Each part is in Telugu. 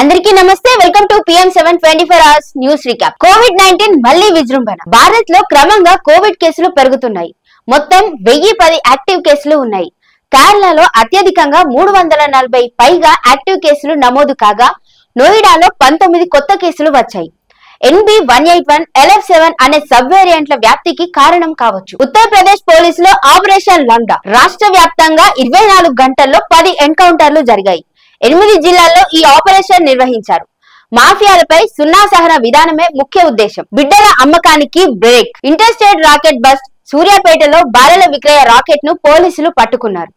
అందరికీ నమస్తే welcome to PM7 24 hours news recap. COVID-19 మళ్లీ విజృంభణ. భారత్ లో క్రమంగా కోవిడ్ కేసులు పెరుగుతున్నాయి. మొత్తం 1010 యాక్టివ్ కేసులు ఉన్నాయి. కేరళలో అత్యధికంగా 340 పైగా యాక్టివ్ కేసులు నమోదు కాగా నోయిడాలో 19 కొత్త కేసులు వచ్చాయి. NB181 LF7 అనే సబ్ వేరియంట్ల వ్యాప్తికి కారణం కావచ్చు. ఉత్తరప్రదేశ్ పోలీసులో ఆపరేషన్ లండా రాష్ట్ర వ్యాప్తంగా 24 గంటల్లో 10 ఎన్కౌంటర్లు జరిగాయి. 8 జిల్లాల్లో ఈ ఆపరేషన్ నిర్వహించారు. మాఫియాలపై సున్నా సహన విధానమే ముఖ్య ఉద్దేశం. బిడ్డల అమ్మకానికి break. Inter state racket bust. సూర్యాపేటలో బాలల విక్రయ రాకెట్ ను పోలీసులు పట్టుకున్నారు.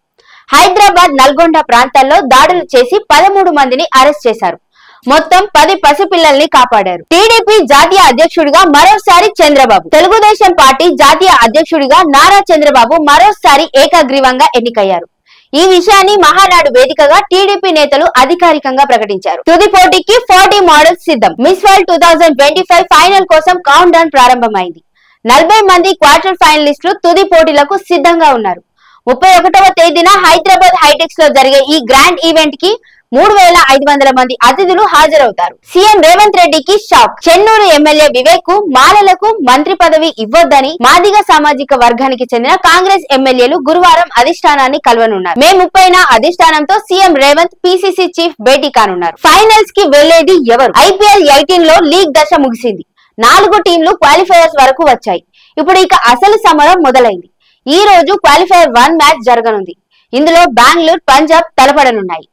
హైదరాబాద్, నల్గొండ ప్రాంతాల్లో దాడులు చేసి 13 మందిని అరెస్ట్ చేశారు. మొత్తం 10 పసిపిల్లల్ని కాపాడారు. టీడీపీ జాతీయ అధ్యక్షుడిగా మరోసారి చంద్రబాబు. తెలుగుదేశం పార్టీ జాతీయ అధ్యక్షుడిగా నారా చంద్రబాబు మరోసారి ఏకగ్రీవంగా ఎన్నికయ్యారు. ఈ విషయాన్ని మహానాడు వేదికగా టీడీపీ నేతలు అధికారికంగా ప్రకటించారు. తుది పోటీకి 40 మోడల్స్ సిద్ధం. మిస్ వరల్డ్ 2025 ఫైనల్ కోసం కౌంట్ డౌన్ ప్రారంభమైంది. 40 మంది క్వార్టర్ ఫైనలిస్టులు తుది పోటీలకు సిద్ధంగా ఉన్నారు. 31వ తేదీన హైదరాబాద్ హైటెక్స్ లో జరిగే ఈ గ్రాండ్ ఈవెంట్ కి 3500 మంది అతిథులు హాజరవుతారు. సీఎం రేవంత్ రెడ్డికి షాక్. చెన్నూరు ఎమ్మెల్యే వివేక్ కు మాలలకు మంత్రి పదవి ఇవ్వొద్దని మాదిగ సామాజిక వర్గానికి చెందిన కాంగ్రెస్ ఎమ్మెల్యేలు గురువారం అధిష్టానాన్ని కలవనున్నారు. మే 30న అధిష్టానంతో సీఎం రేవంత్ పీసీసీ చీఫ్ భేటీ కానున్నారు. ఫైనల్స్ కి వెళ్లేది ఎవరు? IPL 18 లో లీగ్ దశ ముగిసింది. 4 టీంలు క్వాలిఫైయర్స్ వరకు వచ్చాయి. ఇప్పుడు ఇక అసలు సమరం మొదలైంది. ఈ రోజు క్వాలిఫైయర్ 1 మ్యాచ్ జరగనుంది. ఇందులో బెంగళూరు, పంజాబ్ తలపడనున్నాయి.